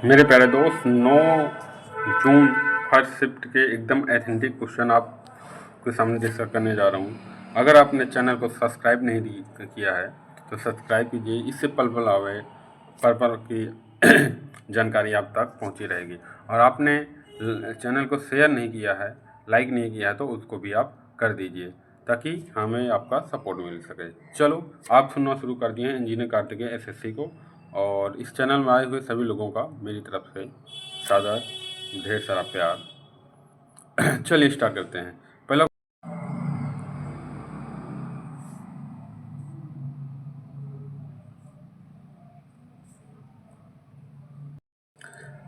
मेरे प्यारे दोस्त 9 जून फर्स्ट शिफ्ट के एकदम एथेंटिक क्वेश्चन आपके सामने डिस्कस करने जा रहा हूँ। अगर आपने चैनल को सब्सक्राइब नहीं किया है तो सब्सक्राइब कीजिए, इससे पल पल आवे पल पल की जानकारी आप तक पहुँची रहेगी। और आपने चैनल को शेयर नहीं किया है, लाइक नहीं किया है तो उसको भी आप कर दीजिए ताकि हमें आपका सपोर्ट मिल सके। चलो आप सुनना शुरू कर दिए इंजीनियर कार्तिकेय एसएससी को, और इस चैनल में आए हुए सभी लोगों का मेरी तरफ से सादर ढेर सारा प्यार। चलिए स्टार्ट करते हैं। पहला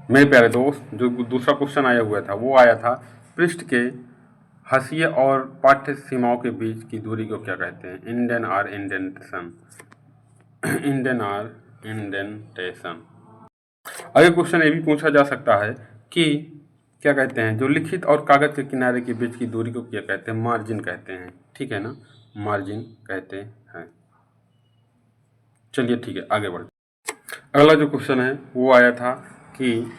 मेरे प्यारे दोस्त, जो दूसरा क्वेश्चन आया हुआ था वो आया था, पृष्ठ के हाशिए और पाठ्य सीमाओं के बीच की दूरी को क्या कहते हैं? Indent or indentation. Indent or indentation. अगले क्वेश्चन ये भी पूछा जा सकता है कि क्या कहते हैं, जो लिखित और कागज के किनारे के बीच की दूरी को क्या कहते हैं? मार्जिन कहते हैं। ठीक है ना, मार्जिन कहते हैं। चलिए ठीक है, आगे बढ़ते। अगला जो क्वेश्चन है वो आया था कि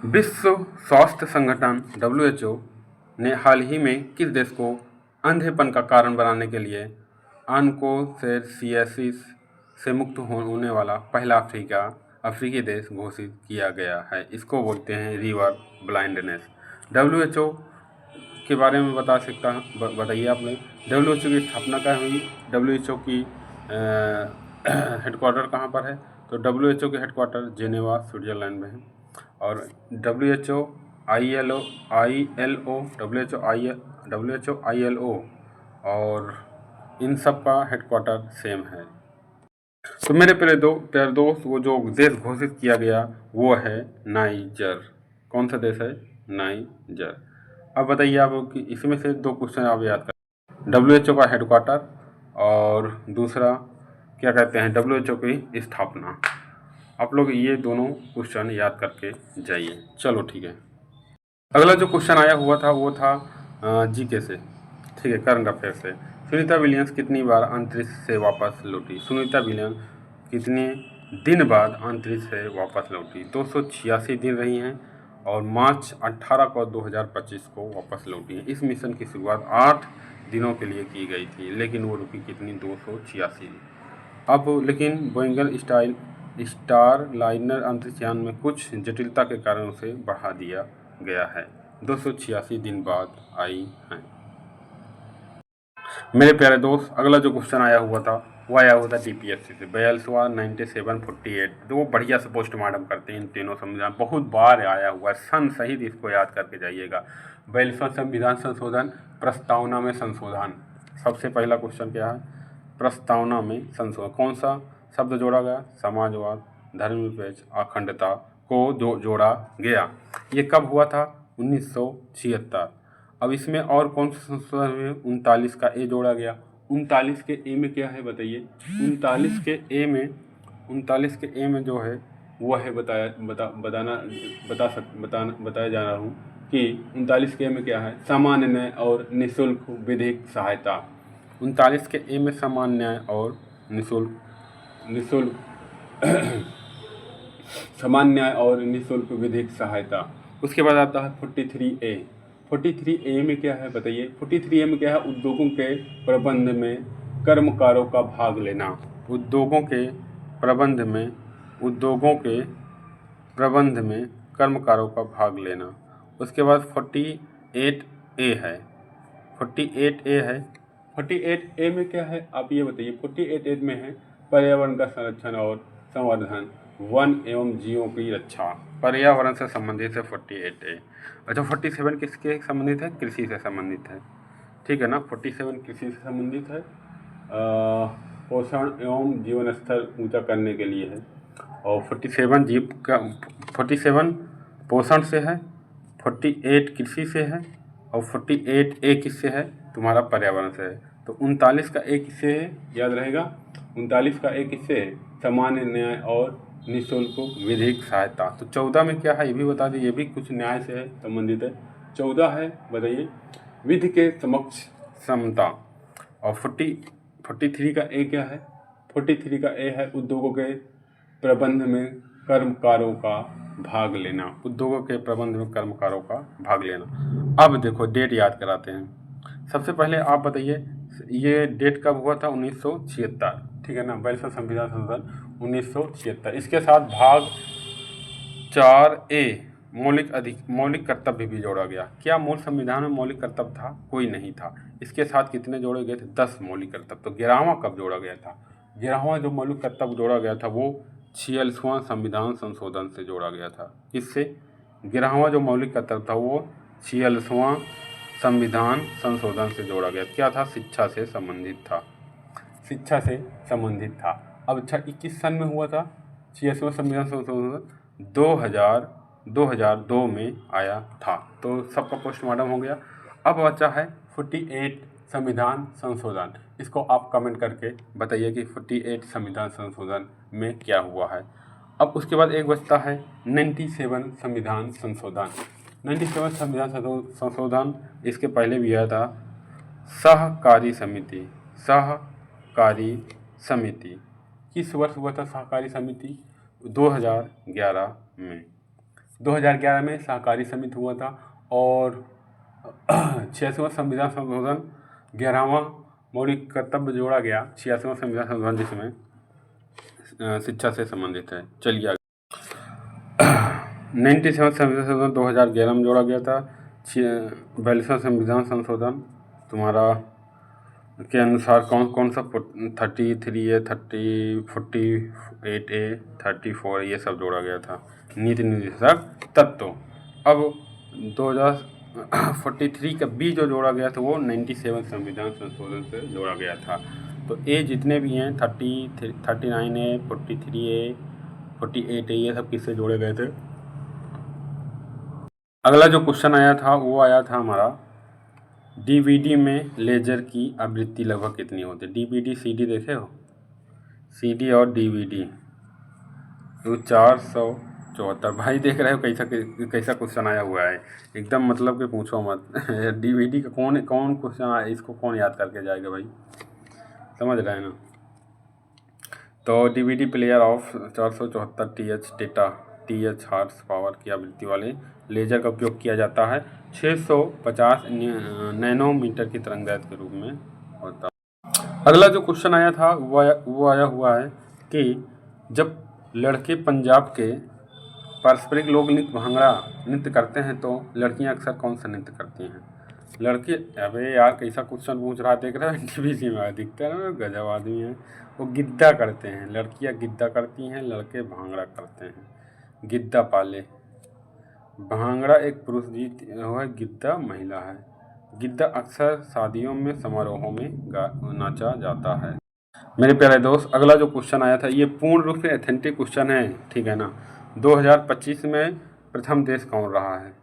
विश्व स्वास्थ्य संगठन WHO ने हाल ही में किस देश को अंधेपन का कारण बनाने के लिए ऑन्कोसेरसियासिस से मुक्त होने वाला पहला अफ्रीकी देश घोषित किया गया है? इसको बोलते हैं रिवर ब्लाइंडनेस। WHO के बारे में बताइए आप लोग। WHO की स्थापना कहाँ हुई? WHO की हेडक्वार्टर कहाँ पर है? तो WHO के हेडक्वार्टर जेनेवा स्विट्जरलैंड में है। और WHO ILO और इन सब का हेडक्वार्टर सेम है। तो मेरे प्यारे दोस्त, वो जो देश घोषित किया गया वो है नाइजर। कौन सा देश है? नाइजर। अब बताइए आप कि इसमें से दो क्वेश्चन आप याद करें। WHO का हेडक्वार्टर और दूसरा क्या कहते हैं, WHO की स्थापना। आप लोग ये दोनों क्वेश्चन याद करके जाइए। चलो ठीक है। अगला जो क्वेश्चन आया हुआ था वो था जीके से। ठीक है, करंट अफेयर से। सुनीता विलियम्स कितनी बार अंतरिक्ष से वापस लौटी? सुनीता विलियम्स कितने दिन बाद अंतरिक्ष से वापस लौटी? 286 दिन रही हैं और मार्च 18 को 2025 को वापस लौटी हैं। इस मिशन की शुरुआत 8 दिनों के लिए की गई थी, लेकिन वो रुकी कितनी? 286। अब लेकिन बोइंगर स्टार लाइनर अंतरिक्षयान में कुछ जटिलता के कारण उसे बढ़ा दिया गया है। 286 दिन बाद आई हैं। मेरे प्यारे दोस्त, अगला जो क्वेश्चन आया हुआ था वो आया हुआ था DPSC से। 42वां 9748, तो वो बढ़िया से पोस्टमार्टम करते हैं इन तीनों संविधान। बहुत बार आया हुआ है, सन सहित इसको याद करके जाइएगा। 42वां संविधान संशोधन, प्रस्तावना में संशोधन। सबसे पहला क्वेश्चन क्या है? प्रस्तावना में संशोधन। कौन सा शब्द जोड़ा गया? समाजवाद, धर्मनिरपेक्ष, अखंडता को जोड़ा गया। ये कब हुआ था? 1976। अब इसमें और कौन सा संशोधन हुए? 39 का ए जोड़ा गया। 39 के ए में क्या है बताइए? 39 के ए में जो है वो है बताया जा रहा हूँ कि 39 के ए में क्या है? सामान्य न्याय और निःशुल्क विधिक सहायता। 39 के ए में सामान्य न्याय और निःशुल्क सामान्य न्याय और निःशुल्क विधिक सहायता। उसके बाद आता है 43A। 43A में क्या है बताइए? 43A में क्या है? उद्योगों के प्रबंध में कर्मकारों का भाग लेना। उद्योगों के प्रबंध में कर्मकारों का भाग लेना। उसके बाद 48A है। 48A में क्या है आप ये बताइए? 48A में है पर्यावरण का संरक्षण और संवर्धन, वन एवं जीवों की रक्षा। पर्यावरण से संबंधित है 48A। अच्छा, 47 किसके संबंधित है? कृषि से संबंधित है। ठीक है ना, 47 कृषि से संबंधित है, पोषण एवं जीवन स्तर ऊंचा करने के लिए है। और 47 पोषण से है, 48 कृषि से है और 48A किससे है? तुम्हारा पर्यावरण से है। तो 39 का ए किससे है? याद रहेगा, 39 का ए किससे है? सामान्य न्याय और निःशुल्क विधिक सहायता। तो 14 में क्या है ये भी बता दें, ये भी कुछ न्याय से है संबंधित है। 14 है बताइए, विधि के समक्ष समता। और 43 का ए क्या है? 43 का ए है उद्योगों के प्रबंध में कर्मकारों का भाग लेना, उद्योगों के प्रबंध में कर्मकारों का भाग लेना। अब देखो डेट याद कराते हैं। सबसे पहले आप बताइए ये डेट कब हुआ था? 1976, ठीक है ना। 42वां संविधान संशोधन 1976। इसके साथ भाग 4A मौलिक कर्तव्य भी जोड़ा गया। क्या मूल संविधान में मौलिक कर्तव्य था? कोई नहीं था। इसके साथ कितने जोड़े गए थे? 10 मौलिक कर्तव्य। तो 11वां कब जोड़ा गया था? 11वां जो मौलिक कर्तव्य जोड़ा गया था वो 46वां संविधान संशोधन से जोड़ा गया था। किससे? 11वां जो मौलिक कर्तव्य था वो 46वां संविधान संशोधन से जोड़ा गया। क्या था? शिक्षा से संबंधित था। शिक्षा से संबंधित था। अब अच्छा 21 सन में हुआ था 46वां संविधान संशोधन? 2002 में आया था। तो सबका पोस्टमार्टम हो गया। अब बचा है 48 संविधान संशोधन। इसको आप कमेंट करके बताइए कि 48 संविधान संशोधन में क्या हुआ है। अब उसके बाद एक बचता है 97 संविधान संशोधन। 97 संविधान संशोधन इसके पहले भी आया था। सहकारी समिति किस वर्ष हुआ था? सहकारी समिति 2011 में। 2011 में सहकारी समिति हुआ था। और 86वां संविधान संशोधन 11वां मौलिक कर्तव्य जोड़ा गया 86वां संविधान संशोधन जिसमें शिक्षा से संबंधित है। चलिए आगे 97वां संविधान संशोधन 2011 में जोड़ा गया था। 42वां संविधान संशोधन तुम्हारा के अनुसार कौन सा 33A 48A 34 ये सब जोड़ा गया था। नीति निर्देशक तत्व। अब 2043 का बी जो जोड़ा गया था वो 97 संविधान संशोधन से जोड़ा गया था। तो ए जितने भी हैं 39A 43A 48A ये सब किससे जोड़े गए थे? अगला जो क्वेश्चन आया था वो आया था हमारा डीवीडी में लेजर की आवृत्ति लगभग कितनी होती है? डीवीडी सीडी देखे हो? सीडी और डीवीडी तो 474। भाई देख रहे हो कैसा क्वेश्चन आया हुआ है। एकदम मतलब कि पूछो मत। डीवीडी का कौन क्वेश्चन आया, इसको कौन याद करके जाएगा भाई? समझ रहे हैं ना। तो DVD player of 474 TH horsepower की आवृत्ति वाले लेजर का उपयोग किया जाता है। 650 नैनोमीटर की तरंगदैर्घ्य के रूप में होता है। अगला जो क्वेश्चन आया था वो आया हुआ है कि जब लड़के पंजाब के पारंपरिक लोक नृत्य भांगड़ा नृत्य करते हैं तो लड़कियां अक्सर कौन सा नृत्य करती हैं? लड़के, अबे यार कैसा क्वेश्चन पूछ रहा है, देख रहे हैं टीवी में दिखता है ना, गजब आदमी है। वो गिद्दा करते हैं, लड़कियां गिद्दा करती हैं, लड़के भांगड़ा करते हैं। गिद्दा पाले, भांगड़ा एक पुरुष गीत है, गिद्दा महिला है। गिद्दा अक्सर शादियों में समारोहों में नाचा जाता है। मेरे प्यारे दोस्त अगला जो क्वेश्चन आया था ये पूर्ण रूप से एथेंटिक क्वेश्चन है, ठीक है ना। 2025 में प्रथम देश कौन रहा है?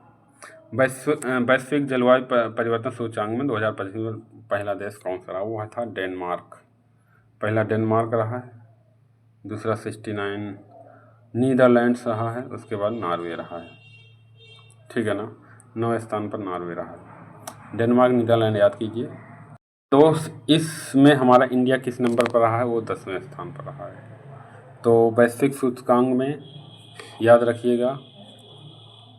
वैश्विक जलवायु परिवर्तन सूचकांक में 2025 में पहला देश कौन सा रहा? वो था डेनमार्क। पहला डेनमार्क रहा है, दूसरा 69 नीदरलैंड्स रहा है, उसके बाद नॉर्वे रहा है, ठीक है ना। 9वें स्थान पर नॉर्वे रहा है। डेनमार्क नीदरलैंड याद कीजिए। तो इसमें हमारा इंडिया किस नंबर पर रहा है? वो 10वें स्थान पर रहा है। तो वैश्विक सूचकांक में याद रखिएगा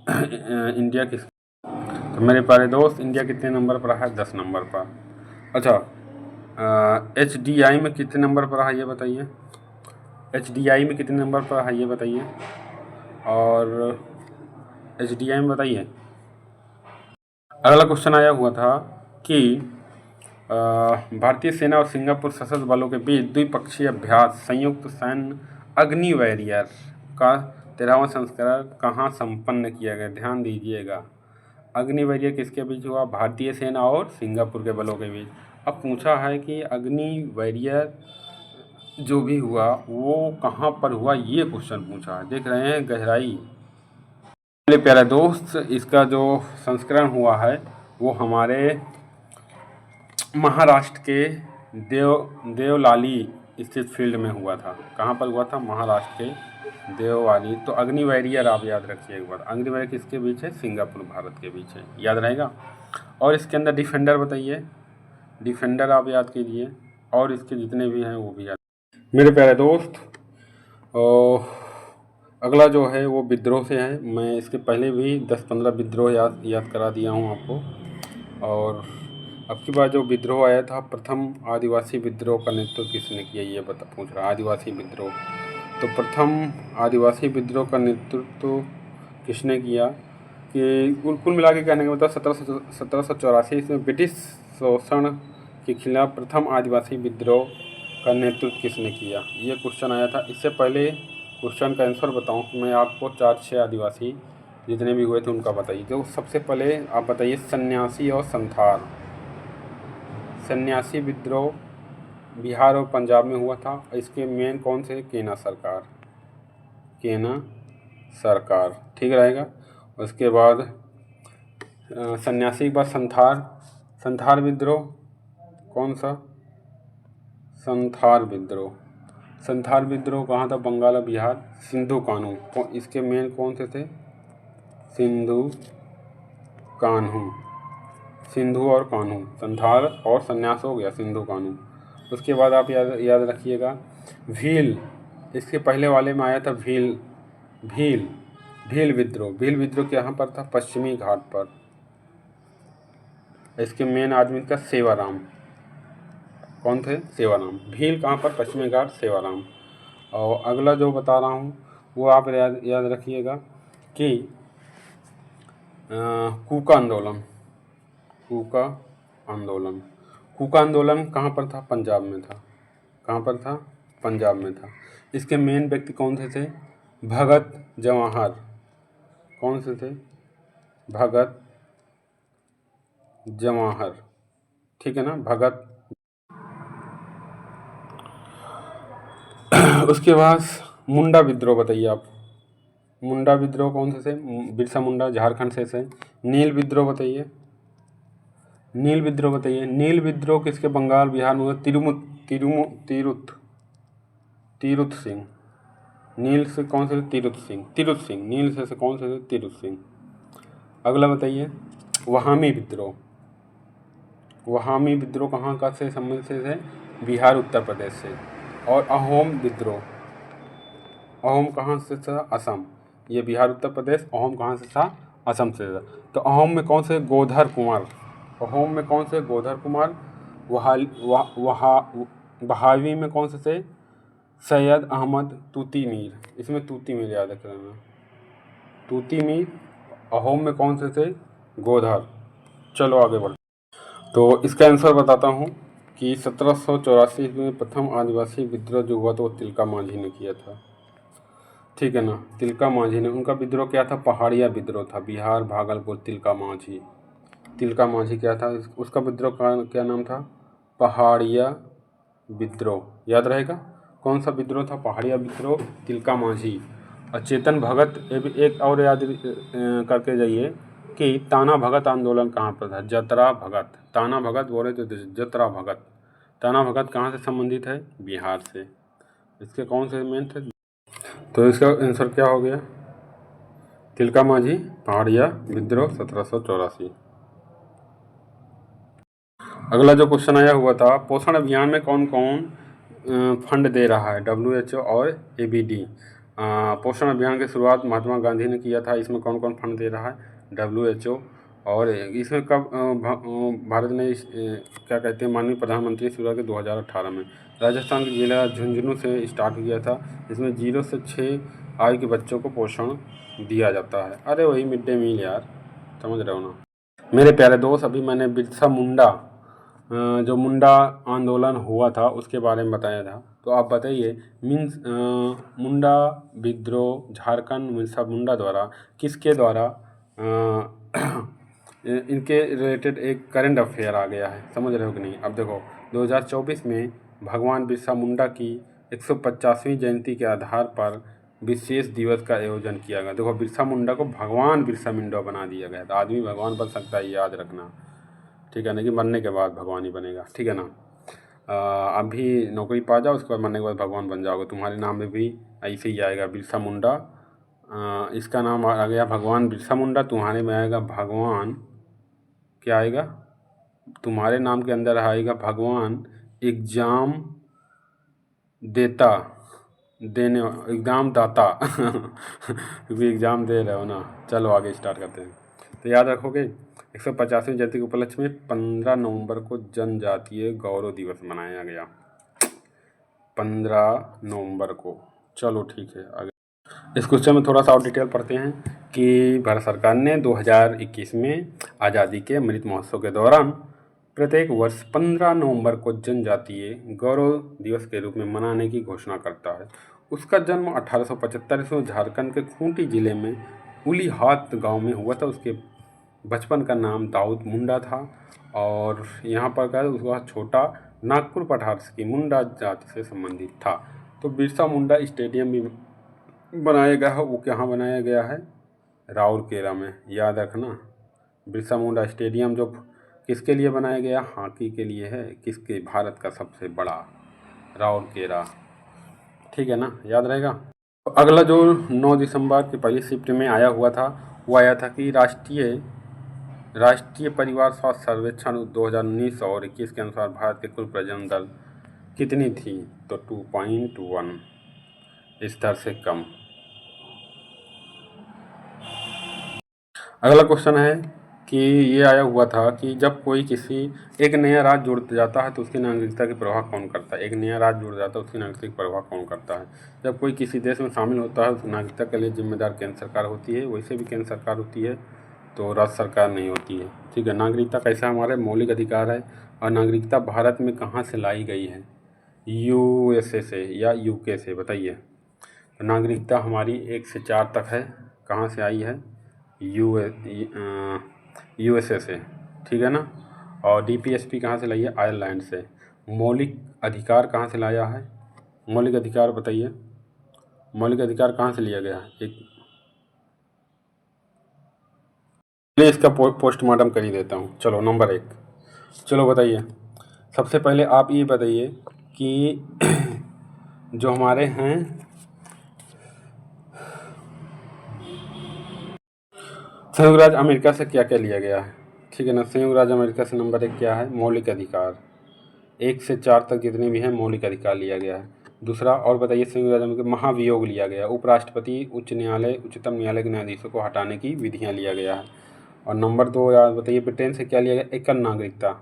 इंडिया किस, तो मेरे प्यारे दोस्त इंडिया कितने नंबर पर रहा है? 10 नंबर पर। अच्छा HDI में कितने नंबर पर रहा ये बताइए? HDI में कितने नंबर पर रहा ये बताइए? और HDI में बताइए। अगला क्वेश्चन आया हुआ था कि भारतीय सेना और सिंगापुर सशस्त्र बलों के बीच द्विपक्षीय अभ्यास संयुक्त सैन्य अग्नि वॉरियर का 13वां संस्करण कहाँ संपन्न किया गया? ध्यान दीजिएगा, अग्नि वॉरियर किसके बीच हुआ? भारतीय सेना और सिंगापुर के बलों के बीच। अब पूछा है कि अग्नि वॉरियर जो भी हुआ वो कहाँ पर हुआ, ये क्वेश्चन पूछा है। देख रहे हैं गहराई। मेरे प्यारे दोस्त इसका जो संस्करण हुआ है वो हमारे महाराष्ट्र के देवलाली स्थित फील्ड में हुआ था। कहाँ पर हुआ था? महाराष्ट्र के देवलाली। तो अग्नि वॉरियर आप याद रखिए एक बार। अग्नि वॉरियर किसके बीच है? सिंगापुर भारत के बीच है, याद रहेगा। और इसके अंदर डिफेंडर बताइए, डिफेंडर आप याद कीजिए, और इसके जितने भी हैं वो भी याद। मेरे प्यारे दोस्त अगला जो है वो विद्रोह से है। मैं इसके पहले भी 10-15 विद्रोह याद करा दिया हूँ आपको। और अब की बार जो विद्रोह आया था, प्रथम आदिवासी विद्रोह का नेतृत्व किसने किया, ये पूछ रहा आदिवासी विद्रोह। तो प्रथम आदिवासी विद्रोह का नेतृत्व किसने किया कि कुल मिला के कहने का मतलब 1784 इसमें ब्रिटिश शोषण के खिलाफ प्रथम आदिवासी विद्रोह का नेतृत्व किसने किया, ये क्वेश्चन आया था। इससे पहले क्वेश्चन का आंसर बताऊं तो मैं आपको 4-6 आदिवासी जितने भी हुए थे उनका बताइए। तो सबसे पहले आप बताइए सन्यासी और संथाल। सन्यासी विद्रोह बिहार और पंजाब में हुआ था। इसके मेन कौन से, केना सरकार, केना सरकार, ठीक रहेगा। उसके बाद सन्यासी के बाद संथाल, संथाल विद्रोह कौन सा, संथाल विद्रोह, संथाल विद्रोह कहाँ था, बंगाल और बिहार। सिंधु कानू, इसके मेन कौन से थे, सिंधु कान्हू, सिंधु और कान्हू, संथाल और संन्यास हो गया, सिंधु कान्हू। उसके बाद आप याद रखिएगा भील, इसके पहले वाले में आया था भील, भील भील विद्रोह। भील विद्रोह यहाँ पर था, पश्चिमी घाट पर। इसके मेन आदमी था सेवाराम, कौन थे, सेवाराम। भील कहाँ पर, पश्चिमी घाट, सेवाराम। और अगला जो बता रहा हूँ वो आप याद रखिएगा कि कूका आंदोलन, कूका आंदोलन, कूका आंदोलन कहाँ पर था, पंजाब में था। कहाँ पर था, पंजाब में था। इसके मेन व्यक्ति कौन से थे, भगत जवाहर, कौन से थे, भगत जवाहर, ठीक है ना, भगत। उसके बाद मुंडा विद्रोह बताइए आप, मुंडा विद्रोह कौन से थे, बिरसा मुंडा, झारखंड से। नील विद्रोह बताइए, नील विद्रोह बताइए, नील विद्रोह किसके, बंगाल बिहार में हुआ, तिरुत सिंह। नील से कौन से, तिरुत सिंह, तिरुत सिंह, नील से कौन से थे, तिरुत सिंह। अगला बताइए वहामी विद्रोह, वहामी विद्रोह कहाँ का से संबंध से थे, बिहार उत्तर प्रदेश से। और अहोम विद्रोह, अहोम कहाँ से था, असम। ये बिहार उत्तर प्रदेश, अहोम कहाँ से था, असम से था। तो अहोम में कौन से, गोधर कुमार, अहोम में कौन से, गोधर कुमार। बहावी में कौन से थे, सैयद अहमद तूती मीर, इसमें तूती मीर याद रखना, तूती मीर। अहोम में कौन से थे, गोधर। चलो आगे बढ़। तो इसका आंसर बताता हूँ कि 1784 में प्रथम आदिवासी विद्रोह जो हुआ था वो तिलका मांझी ने किया था, ठीक है ना। तिलका मांझी ने, उनका विद्रोह क्या था, पहाड़िया विद्रोह था, बिहार भागलपुर, तिलका मांझी। तिलका मांझी क्या था, उसका विद्रोह का क्या नाम था, पहाड़िया विद्रोह, याद रहेगा। कौन सा विद्रोह था, पहाड़िया विद्रोह, तिलका मांझी। और चेतन भगत, एक और याद करके जाइए कि ताना भगत आंदोलन कहाँ पर था, जतरा भगत, ताना भगत बोले तो जतरा भगत। ताना भगत कहाँ से संबंधित है, बिहार से। इसके कौन से मेन थे, तो इसका आंसर क्या हो गया, तिलका मांझी, पहाड़िया विद्रोह 1784। अगला जो क्वेश्चन आया हुआ था, पोषण अभियान में कौन कौन फंड दे रहा है, WHO और ABD। पोषण अभियान की शुरुआत महात्मा गांधी ने किया था, इसमें कौन कौन फंड दे रहा है, WHO। और इसमें कब भारत ने क्या कहते हैं, माननीय प्रधानमंत्री शुरुआत की 2018 में। राजस्थान के जिला झुंझुनू से स्टार्ट किया था। इसमें 0 से 6 आयु के बच्चों को पोषण दिया जाता है। अरे वही मिड डे मील यार, समझ रहे हो ना। मेरे प्यारे दोस्त, अभी मैंने बिरसा मुंडा जो मुंडा आंदोलन हुआ था उसके बारे में बताया था। तो आप बताइए मुंडा विद्रोह झारखंड बिरसा मुंडा द्वारा किसके द्वारा इनके रिलेटेड एक करंट अफेयर आ गया है, समझ रहे हो कि नहीं। अब देखो 2024 में भगवान बिरसा मुंडा की 150वीं जयंती के आधार पर विशेष दिवस का आयोजन किया गया। देखो बिरसा मुंडा को भगवान बिरसा मुंडा बना दिया गया। तो आदमी भगवान बन सकता है, याद रखना, ठीक है ना, कि मरने के बाद भगवान ही बनेगा, ठीक है ना। अभी नौकरी पा जाओ, उसके बाद मरने के बाद भगवान बन जाओगे, तुम्हारे नाम में भी ऐसे ही आएगा बिरसा मुंडा। इसका नाम आ गया भगवान बिरसा मुंडा, तुम्हारे में आएगा भगवान, क्या आएगा, तुम्हारे नाम के अंदर आएगा भगवान एग्जाम देता देने एग्ज़ाम दाता क्योंकि एग्ज़ाम दे रहे हो ना। चलो आगे स्टार्ट करते हैं। तो याद रखोगे 150वीं जयंती के उपलक्ष्य में 15 नवंबर को जनजातीय गौरव दिवस मनाया गया। 15 नवंबर को। चलो ठीक है आगे। इस क्वेश्चन में थोड़ा सा और डिटेल पढ़ते हैं कि भारत सरकार ने 2021 में आज़ादी के अमृत महोत्सव के दौरान प्रत्येक वर्ष 15 नवंबर को जनजातीय गौरव दिवस के रूप में मनाने की घोषणा करता है। उसका जन्म 1875 ईस्वी में झारखंड के खूंटी जिले में उलीहात गांव में हुआ था। उसके बचपन का नाम दाऊद मुंडा था और यहाँ पर क्या उसका छोटा नागपुर पठार की मुंडा जाति से संबंधित था। तो बिरसा मुंडा स्टेडियम भी बनाया गया है। वो कहाँ बनाया गया है? राउरकेला में। याद रखना बिरसा मुंडा स्टेडियम जो किसके लिए बनाया गया? हॉकी के लिए है। किसके? भारत का सबसे बड़ा राउरकेला। ठीक है ना, याद रहेगा। तो अगला जो 9 दिसंबर की पहली शिफ्ट में आया हुआ था वो आया था कि राष्ट्रीय परिवार स्वास्थ्य सर्वेक्षण 2019 और 21 के अनुसार भारत के कुल प्रजनन दर कितनी थी? तो 2.1 स्तर से कम। अगला क्वेश्चन है कि ये आया हुआ था कि जब कोई किसी एक नया राज्य जुड़ जाता है तो उसकी नागरिकता की परवाह कौन करता है? एक नया राज्य जुड़ जाता है उसकी नागरिकता की परवाह कौन करता है? जब कोई किसी देश में शामिल होता है उसकी नागरिकता के लिए जिम्मेदार केंद्र सरकार होती है। वैसे भी केंद्र सरकार होती है तो राज्य सरकार नहीं होती है। ठीक है। नागरिकता कैसा हमारे मौलिक अधिकार है और नागरिकता भारत में कहाँ से लाई गई है? USA से या UK से? बताइए। तो नागरिकता हमारी 1 से 4 तक है। कहाँ से आई है? USA से। ठीक है ना। और DPSP कहाँ से लाई है? आयरलैंड से। मौलिक अधिकार कहाँ से लाया है? मौलिक अधिकार बताइए। मौलिक अधिकार कहाँ से लिया गया है? चलिए इसका पोस्टमार्टम कर ही देता हूँ। चलो नंबर 1। चलो बताइए। सबसे पहले आप ये बताइए कि जो हमारे हैं संयुक्त राज्य अमेरिका से क्या क्या लिया गया है? ठीक है ना। संयुक्त राज्य अमेरिका से नंबर 1 क्या है? मौलिक अधिकार। 1 से 4 तक जितने भी हैं मौलिक अधिकार लिया गया है। दूसरा और बताइए। संयुक्त राज्य अमेरिका महाभियोग लिया गया। उपराष्ट्रपति, उच्च न्यायालय, उच्चतम न्यायालय के न्यायाधीशों को हटाने की विधियाँ लिया गया है। और नंबर 2 याद बताइए। ब्रिटेन से क्या लिया गया? एकल नागरिकता।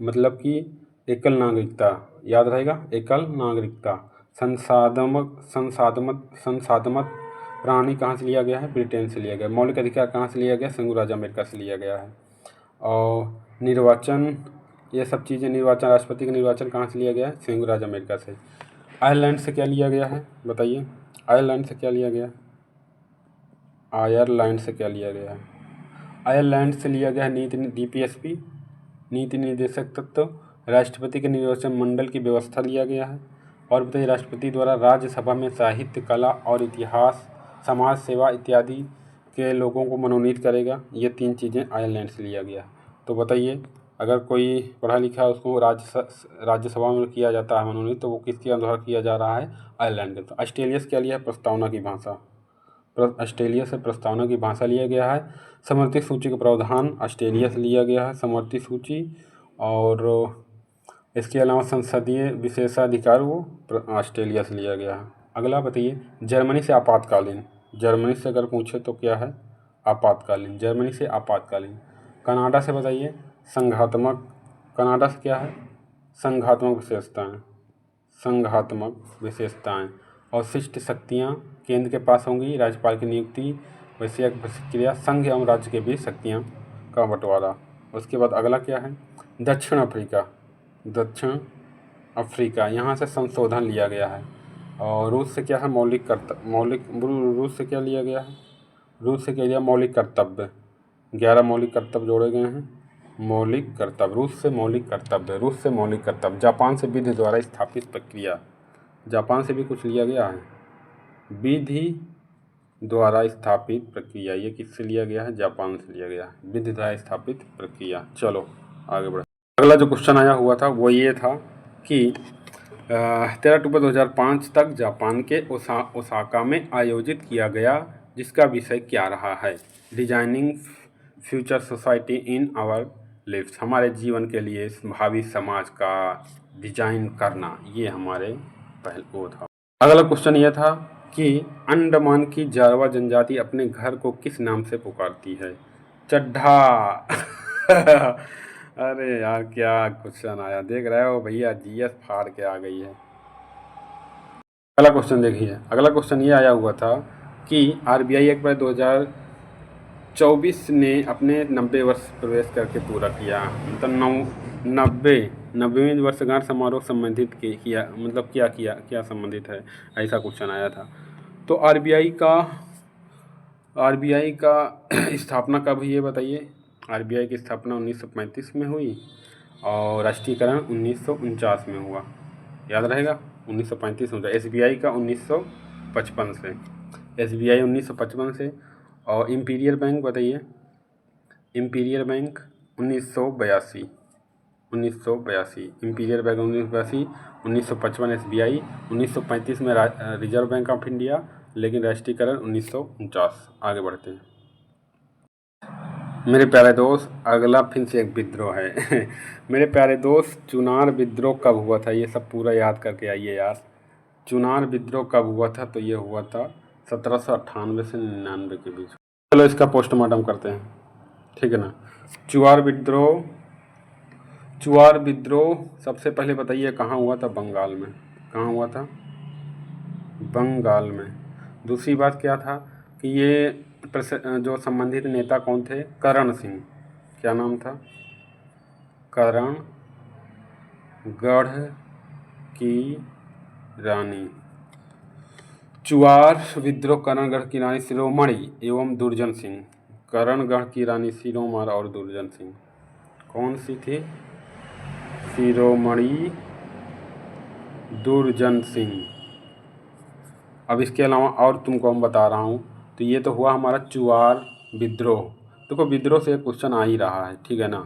मतलब कि एकल नागरिकता याद रहेगा। एकल नागरिकता। संसाधमत प्राणी कहाँ से लिया गया है? ब्रिटेन से लिया गया। मौलिक अधिकार कहाँ से लिया गया? संयुक्त राज्य अमेरिका से लिया गया है। और निर्वाचन, ये सब चीज़ें, निर्वाचन, राष्ट्रपति का निर्वाचन कहाँ से लिया गया है? संयुक्त राज्य अमेरिका से। आयरलैंड से क्या लिया गया है? बताइए। आयरलैंड से क्या लिया गया? आयरलैंड से क्या लिया गया है? आयरलैंड से लिया गया है नीति DPSP, नीति निर्देशक तत्व, राष्ट्रपति के निर्वाचन मंडल की व्यवस्था लिया गया है। और बताइए। राष्ट्रपति द्वारा राज्यसभा में साहित्य, कला और इतिहास, समाज सेवा इत्यादि के लोगों को मनोनीत करेगा। ये 3 चीज़ें आयरलैंड से लिया गया। तो बताइए, अगर कोई पढ़ा लिखा है उसको राज्यसभा में किया जाता है मनोनीत, तो वो किसके अनुसार किया जा रहा है? आयरलैंड के। तो ऑस्ट्रेलिया से क्या लिया है? प्रस्तावना की भाषा। ऑस्ट्रेलिया से प्रस्तावना की भाषा लिया गया है। समवर्ती सूची का प्रावधान ऑस्ट्रेलिया से लिया गया है। समवर्ती सूची। और इसके अलावा संसदीय विशेषाधिकार वो ऑस्ट्रेलिया से लिया गया है। अगला बताइए। जर्मनी से आपातकालीन। जर्मनी से अगर पूछे तो क्या है? आपातकालीन। जर्मनी से आपातकालीन। कनाडा से बताइए। संघात्मक। कनाडा से क्या है? संघात्मक विशेषताएं। संघात्मक विशेषताएं। और शिष्ट शक्तियां केंद्र के पास होंगी। राज्यपाल की नियुक्ति, वैश्विक प्रक्रिया, संघ एवं राज्य के बीच शक्तियां का बंटवारा। उसके बाद अगला क्या है? दक्षिण अफ्रीका। दक्षिण अफ्रीका, यहाँ से संशोधन लिया गया है। और रूस से क्या है? रूस से क्या लिया गया है? रूस से क्या लिया? मौलिक कर्तव्य। 11 मौलिक कर्तव्य जोड़े गए हैं। मौलिक कर्तव्य। रूस से मौलिक कर्तव्य। रूस से मौलिक कर्तव्य। जापान से विधि द्वारा स्थापित प्रक्रिया। जापान से भी कुछ लिया गया है। विधि द्वारा स्थापित प्रक्रिया, ये किससे लिया गया है? जापान से लिया गया है। विधि द्वारा स्थापित प्रक्रिया। चलो आगे बढ़े। अगला जो क्वेश्चन आया हुआ था वो ये था कि 13 अक्टूबर 2005 तक जापान के ओसाका में आयोजित किया गया, जिसका विषय क्या रहा है? Designing future society in our lives. हमारे जीवन के लिए भावी समाज का डिजाइन करना, ये हमारे पहले वो था। अगला क्वेश्चन यह था कि अंडमान की जारवा जनजाति अपने घर को किस नाम से पुकारती है? चड्ढा। अरे यार क्या क्वेश्चन आया, देख रहे हो भैया, जीएस फाड़ के आ गई है। अगला क्वेश्चन देखिए, अगला क्वेश्चन ये आया हुआ था कि आरबीआई एक्ट 2024 ने अपने 90 वर्ष प्रवेश करके पूरा किया, मतलब 90वीं वर्षगांठ समारोह संबंधित किया, मतलब क्या संबंधित है, ऐसा क्वेश्चन आया था। तो आरबीआई का स्थापना कब हुई है बताइए? आरबीआई की स्थापना 1935 में हुई और राष्ट्रीयकरण 1949 में हुआ, याद रहेगा 1935 में। एसबीआई का 1955 से, एसबीआई 1955 से। और इम्पीरियल बैंक बताइए, imperial bank 1982, imperial bank 1982, 1955 SBI, 1935 में रिजर्व बैंक ऑफ इंडिया, लेकिन राष्ट्रीयकरण 1949। आगे बढ़ते हैं मेरे प्यारे दोस्त, अगला फिर से एक विद्रोह है। मेरे प्यारे दोस्त, चुनार विद्रोह कब हुआ था, ये सब पूरा याद करके आइए यार। चुनार विद्रोह कब हुआ था? तो ये हुआ था 1798 से 99 के बीच। चलो इसका पोस्टमार्टम करते हैं, ठीक है ना। चुआर विद्रोह सबसे पहले बताइए कहाँ हुआ था? बंगाल में। कहाँ हुआ था? बंगाल में। दूसरी बात क्या था कि ये जो संबंधित नेता कौन थे? करण सिंह। क्या नाम था? करणगढ़ की रानी। चुआर विद्रोह करणगढ़ की रानी शिरोमणि एवं दुर्जन सिंह। करणगढ़ की रानी शिरोमणि और दुर्जन सिंह कौन सी थी? शिरोमणि दुर्जन सिंह। अब इसके अलावा और तुमको हम बता रहा हूँ, तो ये तो हुआ हमारा चुआर विद्रोह। देखो विद्रोह से एक क्वेश्चन आ ही रहा है, ठीक है ना,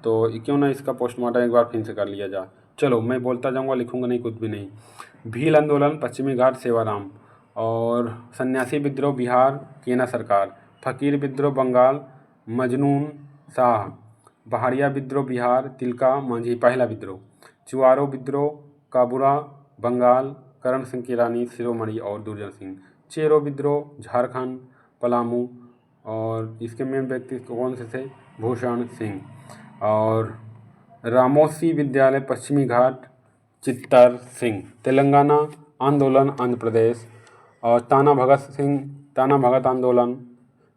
तो क्यों ना इसका पोस्टमार्टम एक बार फिर से कर लिया जाए। चलो मैं बोलता जाऊँगा, लिखूँगा नहीं, कुछ भी नहीं। भील आंदोलन पश्चिमी घाट सेवाराम, और सन्यासी विद्रोह बिहार केना सरकार, फ़कीर विद्रोह बंगाल मजनून शाह, पहाड़िया विद्रोह बिहार तिलका मांझी पहला विद्रोह, चुआरो विद्रोह काबुरा बंगाल करण सिंह की रानी शिरोमणि और दुर्जन सिंह, चेरो विद्रोह झारखंड पलामू, और इसके मेन व्यक्ति कौन से थे? भूषण सिंह। और रामोसी विद्यालय पश्चिमी घाट चित्तर सिंह। तेलंगाना आंदोलन आंध्र प्रदेश, और ताना भगत आंदोलन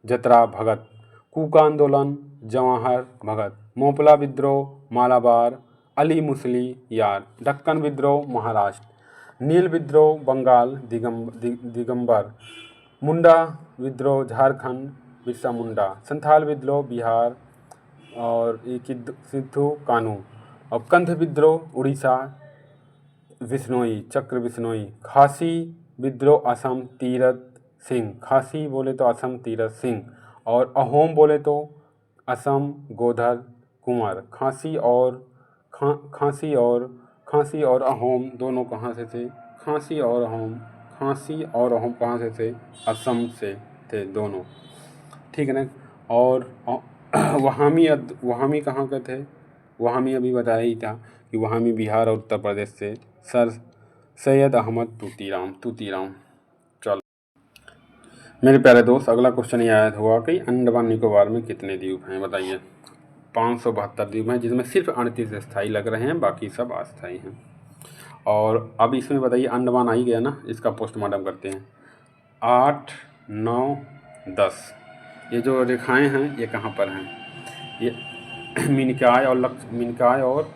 जतरा भगत, कूका आंदोलन जवाहर भगत, मोपला विद्रोह मालाबार अली मुसली यार, दक्कन विद्रोह महाराष्ट्र, नील विद्रोह बंगाल दिगंबर, मुंडा विद्रोह झारखंड बिरसा मुंडा, संथाल विद्रोह बिहार और सिद्धू कानू, और कंध विद्रोह उड़ीसा विश्नोई चक्र विश्नोई, खासी विद्रोह असम तीरथ सिंह, खासी बोले तो असम तीरथ सिंह, और अहोम बोले तो असम गोधर कुंवर। खांसी और अहोम दोनों कहाँ से थे? खांसी और अहोम कहाँ से थे? असम से थे दोनों, ठीक है ना। और वहामी कहाँ के थे? वहामी अभी बताया ही था कि वहामी बिहार और उत्तर प्रदेश से, सर सैयद अहमद तूतीराम। चलो मेरे प्यारे दोस्त, अगला क्वेश्चन ये आया हुआ कि अंडमान निकोबार में कितने द्वीप हैं बताइए? 572 द्वीप हैं, जिसमें सिर्फ 38 स्थायी लग रहे हैं, बाकी सब अस्थायी हैं। और अब इसमें बताइए, अंडमान आ ही गया ना, इसका पोस्टमार्टम करते हैं। 8, 9, 10 ये जो रेखाएं हैं ये कहाँ पर हैं? ये मिनकाय और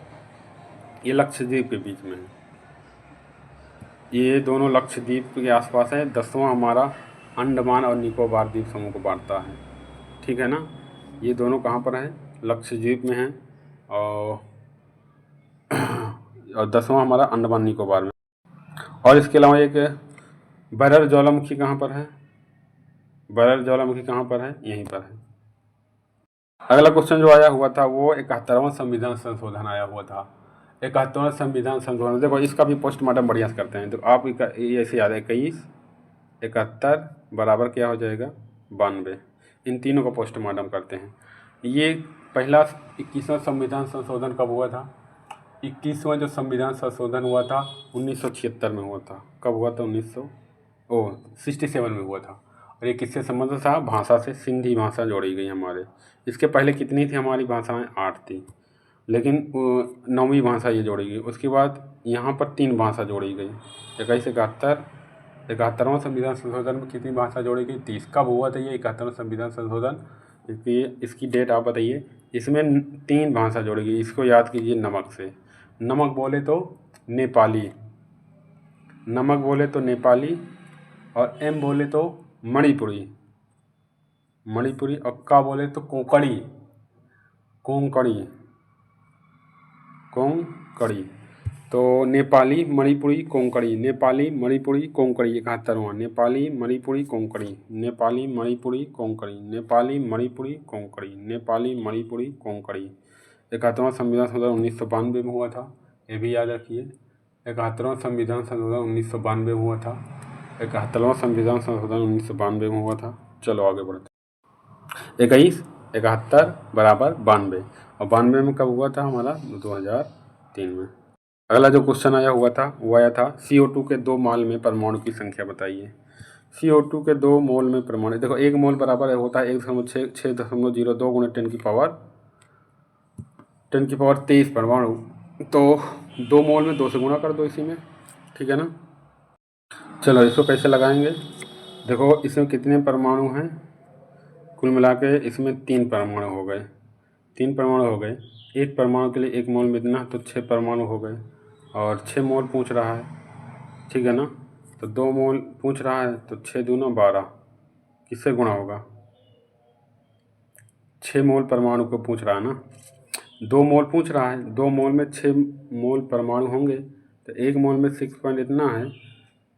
ये लक्षद्वीप के बीच में है। ये दोनों लक्षद्वीप के आसपास है। 10वां हमारा अंडमान और निकोबार द्वीप समूह को बांटता है, ठीक है ना। ये दोनों कहाँ पर है? लक्षद्वीप में है, और 10वां हमारा अंडमान निकोबार में। और इसके अलावा एक बरर ज्वालामुखी कहाँ पर है? बरर ज्वालामुखी कहाँ पर है? यहीं पर है। अगला क्वेश्चन जो आया हुआ था वो 71वां संविधान संशोधन आया हुआ था। 71वां संविधान संशोधन, देखो इसका भी पोस्टमार्टम बढ़िया से करते हैं। तो आप ऐसे याद है, 21 71 बराबर क्या हो जाएगा? 92। इन तीनों का पोस्टमार्टम करते हैं। ये पहला 21वां संविधान संशोधन कब हुआ था? 21वां जो संविधान संशोधन हुआ था 1976 में हुआ था। कब हुआ था? 67 में हुआ था। और ये किससे संबंधित था? भाषा से। सिंधी भाषा जोड़ी गई हमारे। इसके पहले कितनी थी हमारी भाषाएं? 8 थी, लेकिन 9वीं भाषा ये जोड़ी गई। उसके बाद यहाँ पर 3 भाषा जोड़ी गई। 71वां संविधान संशोधन में कितनी भाषा जोड़ी गई? 30। कब हुआ था ये 71वां संविधान संशोधन? इसकी डेट आप बताइए। इसमें 3 भाषा जोड़ी गई। इसको याद कीजिए नमक से। नमक बोले तो नेपाली, नमक बोले तो नेपाली, और एम बोले तो मणिपुरी, मणिपुरी, और का बोले तो कोंकणी, कोंकणी, कोंकणी। तो नेपाली, मणिपुरी, कोंकणी, नेपाली, मणिपुरी, कोंकणी। 71वां नेपाली, मणिपुरी, कोंकणी, नेपाली, मणिपुरी, कोंकणी, नेपाली, मणिपुरी, कोंकणी, नेपाली, मणिपुरी, कोंकणी। 71वां संविधान संशोधन 1992 में हुआ था, ये भी याद रखिए। 71वां संविधान संशोधन 1992 में हुआ था। 71वां संविधान संशोधन 1992 में हुआ था। चलो आगे बढ़ते। 21, 71 बराबर 92, और 92 में कब हुआ था हमारा? 2003 में। अगला जो क्वेश्चन आया हुआ था वो आया था CO2 के 2 मोल में परमाणु की संख्या बताइए। CO2 के 2 मोल में परमाणु, देखो 1 मोल बराबर होता है 1.602 गुणे 10 की पावर 23 परमाणु। तो 2 मोल में 2 से गुणा कर दो इसी में, ठीक है ना। चलो इसको कैसे लगाएंगे? देखो इसमें कितने परमाणु हैं? कुल मिला के इसमें 3 परमाणु हो गए। 3 परमाणु हो गए। एक परमाणु के लिए 1 मोल में इतना, तो 6 परमाणु हो गए। और 6 मोल पूछ रहा है, ठीक है ना। तो 2 मोल पूछ रहा है, तो 6 दूना 12, किससे गुणा होगा? 6 मोल परमाणु को पूछ रहा है ना। 2 मोल पूछ रहा है, 2 मोल में 6 मोल परमाणु होंगे, तो 1 मोल में 6 पॉइंट इतना है,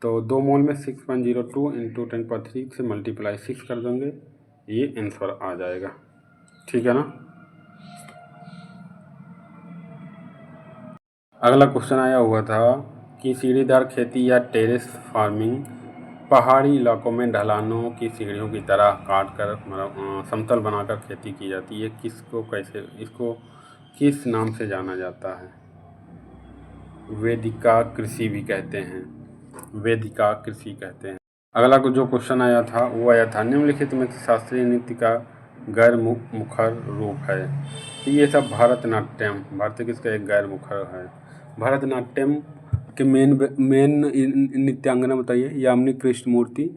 तो 2 मोल में 6.02 इंटू 10³ से मल्टीप्लाई 6 कर देंगे, ये आंसर आ जाएगा, ठीक है ना। अगला क्वेश्चन आया हुआ था कि सीढ़ीदार खेती या टेरेस फार्मिंग पहाड़ी इलाकों में ढलानों की सीढ़ियों की तरह काट कर समतल बनाकर खेती की जाती है। इसको किस नाम से जाना जाता है? वेदिका कृषि भी कहते हैं, वेदिका कृषि कहते हैं। अगला जो क्वेश्चन आया था वो आया था निम्नलिखित में शास्त्रीय नृत्य का गैर मुखर रूप है। तो ये सब भारतनाट्यम, भारतीय किसका एक गैर मुखर है। भारतनाट्यम के मेन नृत्यांगना बताइए। यामिनी कृष्णमूर्ति,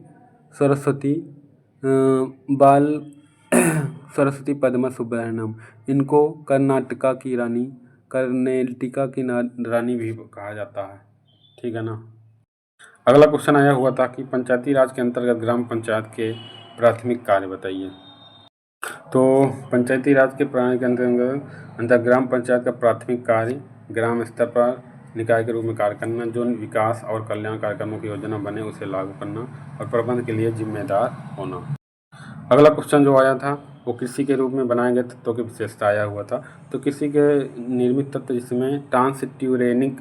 सरस्वती, बाल सरस्वती पद्मा सुब्रमण्यम। इनको कर्नाटका की रानी, कर्नाटका की रानी भी कहा जाता है, ठीक है ना। अगला क्वेश्चन आया हुआ था कि पंचायती राज के अंतर्गत ग्राम पंचायत के प्राथमिक कार्य बताइए। तो पंचायती राज के प्रणाली के अंतर्गत ग्राम पंचायत का प्राथमिक कार्य ग्राम स्तर पर निकाय के रूप में कार्य करना, जो विकास और कल्याण कार्यक्रमों की योजना बने उसे लागू करना और प्रबंधन के लिए जिम्मेदार होना। अगला क्वेश्चन जो आया था वो कृषि के रूप में बनाए गए तत्वों की विशेषता आया हुआ था। तो कृषि के निर्मित तत्व जिसमें ट्रांसट्यूरेनिक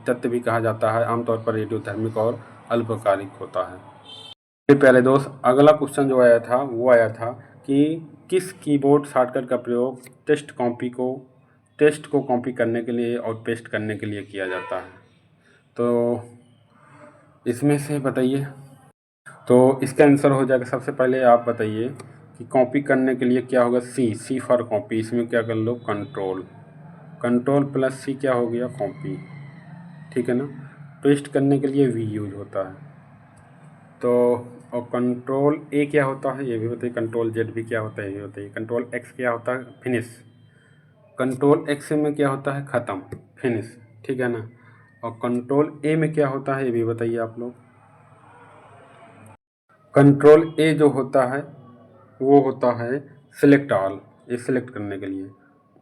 तत्व भी कहा जाता है, आमतौर पर रेडियोधर्मिक और अल्पकालिक होता है। प्यारे दोस्त, अगला क्वेश्चन जो आया था वो आया था कि किस कीबोर्ड शॉर्टकट का प्रयोग टेस्ट को कॉपी करने के लिए और पेस्ट करने के लिए किया जाता है। तो इसमें से बताइए। तो इसका आंसर हो जाएगा, सबसे पहले आप बताइए कि कॉपी करने के लिए क्या होगा? सी फॉर कॉपी। इसमें क्या कर लो? कंट्रोल प्लस सी क्या हो गया? कॉपी, ठीक है ना। पेस्ट करने के लिए वी यूज होता है। तो और कंट्रोल ए क्या होता है ये भी बताइए। कंट्रोल जेड भी क्या होता है ये भी बताइए। कंट्रोल एक्स क्या होता है? फिनिश। कंट्रोल एक्स में क्या होता है? ख़त्म, फिनिश, ठीक है ना। और कंट्रोल ए में क्या होता है ये भी बताइए आप लोग। कंट्रोल ए जो होता है वो होता है सिलेक्ट ऑल, ये सिलेक्ट करने के लिए।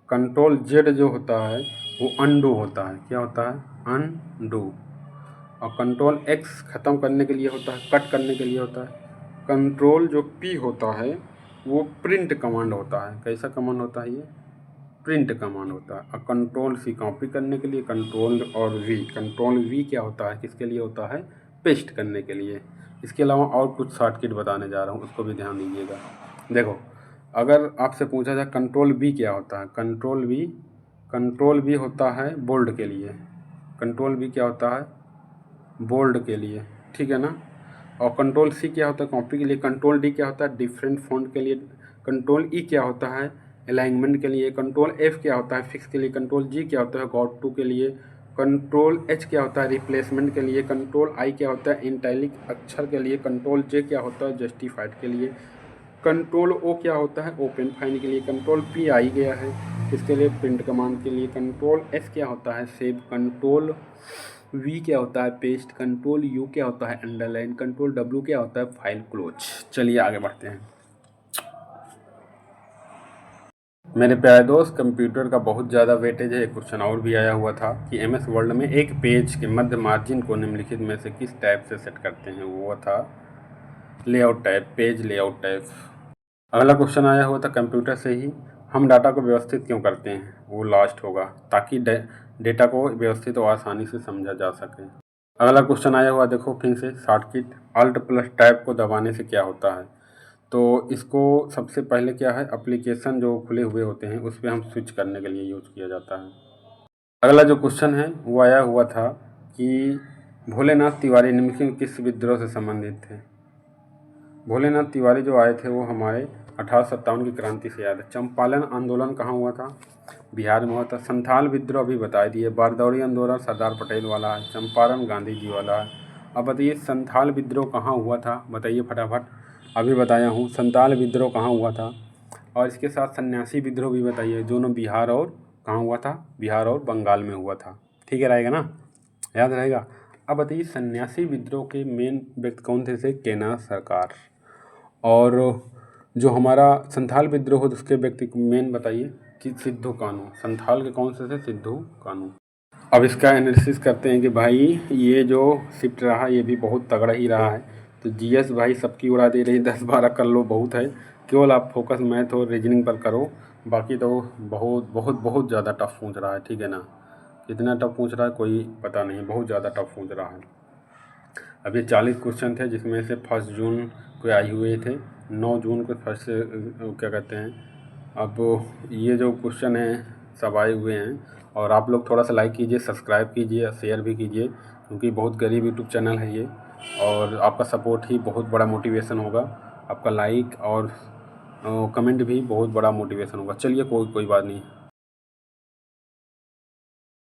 कंट्रोल जेड जो होता है वो अनडू होता है। क्या होता है? अनडू। और कंट्रोल एक्स ख़त्म करने के लिए होता है, कट करने के लिए होता है। कंट्रोल जो पी होता है वो प्रिंट कमांड होता है। कैसा कमांड होता है ये? प्रिंट कमांड होता है। और कंट्रोल सी कॉपी करने के लिए, कंट्रोल वी क्या होता है? किसके लिए होता है? पेस्ट करने के लिए। इसके अलावा और कुछ शॉर्टकट बताने जा रहा हूँ, उसको भी ध्यान दीजिएगा। देखो, अगर आपसे पूछा जाए कंट्रोल बी क्या होता है? कंट्रोल बी कंट्रोल भी होता है बोल्ड के लिए, कंट्रोल भी क्या होता है बोल्ड के लिए, ठीक है ना। और कंट्रोल सी क्या होता है कॉपी के लिए, कंट्रोल डी क्या होता है डिफरेंट फॉन्ट के लिए, कंट्रोल ई क्या होता है अलाइनमेंट के लिए, कंट्रोल एफ क्या होता है फिक्स के लिए, कंट्रोल जी क्या होता है गॉट टू के लिए, कंट्रोल एच क्या होता है रिप्लेसमेंट के लिए, कंट्रोल आई क्या होता है इंटैलिक अक्षर के लिए, कंट्रोल जे क्या होता है जस्टिफाइड के लिए, कंट्रोल ओ क्या होता है ओपन फाइन के लिए, कंट्रोल पी आई गया है इसके लिए प्रिंट कमांड के लिए, कंट्रोल एस क्या होता है सेव, कंट्रोल वी क्या होता है पेस्ट, कंट्रोल यू क्या होता है अंडरलाइन, कंट्रोल डब्ल्यू क्या होता है फाइल क्लोज। चलिए आगे बढ़ते हैं। मेरे प्यारे दोस्त, कंप्यूटर का बहुत ज़्यादा वेटेज है। एक क्वेश्चन और भी आया हुआ था कि एमएस वर्ड में एक पेज के मध्य मार्जिन को निम्नलिखित में से किस टाइप से सेट करते हैं, वो था layout type, page layout type. अगला क्वेश्चन आया हुआ था कंप्यूटर से ही हम डाटा को व्यवस्थित क्यों करते हैं, वो लास्ट होगा ताकि डेटा को व्यवस्थित और आसानी से समझा जा सके। अगला क्वेश्चन आया हुआ देखो फिर से शॉर्टकट अल्ट प्लस टैब को दबाने से क्या होता है, तो इसको सबसे पहले क्या है एप्लीकेशन जो खुले हुए होते हैं उस पर हम स्विच करने के लिए यूज किया जाता है। अगला जो क्वेश्चन है वो आया हुआ था कि भोलेनाथ तिवारी निम्नलिखित किस विद्रोह से संबंधित थे। भोलेनाथ तिवारी जो आए थे वो हमारे 1857 की क्रांति से याद है। चंपारण आंदोलन कहाँ हुआ था, बिहार में हुआ था। संथाल विद्रोह अभी बता दिए, बारदौरी आंदोलन सरदार पटेल वाला है, चंपारण गांधी जी वाला है। अब बताइए संथाल विद्रोह कहाँ हुआ था, बताइए फटाफट। अभी बताया हूँ संथाल विद्रोह कहाँ हुआ था, और इसके साथ सन्यासी विद्रोह भी बताइए, दोनों बिहार और कहाँ हुआ था, बिहार और बंगाल में हुआ था। ठीक है रहेगा ना, याद रहेगा। अब बताइए सन्यासी विद्रोह के मेन व्यक्ति कौन थे, केना सरकार। और जो हमारा संथाल विद्रोह उसके व्यक्ति मेन बताइए कि सिद्धू कानू, संथाल के कौन से थे, सिद्धू कानू। अब इसका एनालिसिस करते हैं कि भाई ये जो शिफ्ट रहा ये भी बहुत तगड़ा ही रहा है। तो जीएस भाई सबकी उड़ा दे रही, 10-12 कर लो बहुत है, केवल आप फोकस मैथ और रीजनिंग पर करो, बाकी तो बहुत बहुत बहुत ज़्यादा टफ पूछ रहा है, ठीक है ना। कितना टफ पूछ रहा है कोई पता नहीं, बहुत ज़्यादा टफ पूछ रहा है। अब ये 40 क्वेश्चन थे जिसमें से 1 जून को आए हुए थे, 9 जून को फर्स्ट क्या कहते हैं। अब ये जो क्वेश्चन हैं सब आए हुए हैं, और आप लोग थोड़ा सा लाइक कीजिए, सब्सक्राइब कीजिए, शेयर भी कीजिए, क्योंकि बहुत गरीब यूट्यूब चैनल है ये, और आपका सपोर्ट ही बहुत बड़ा मोटिवेशन होगा। आपका लाइक और कमेंट भी बहुत बड़ा मोटिवेशन होगा। चलिए कोई बात नहीं।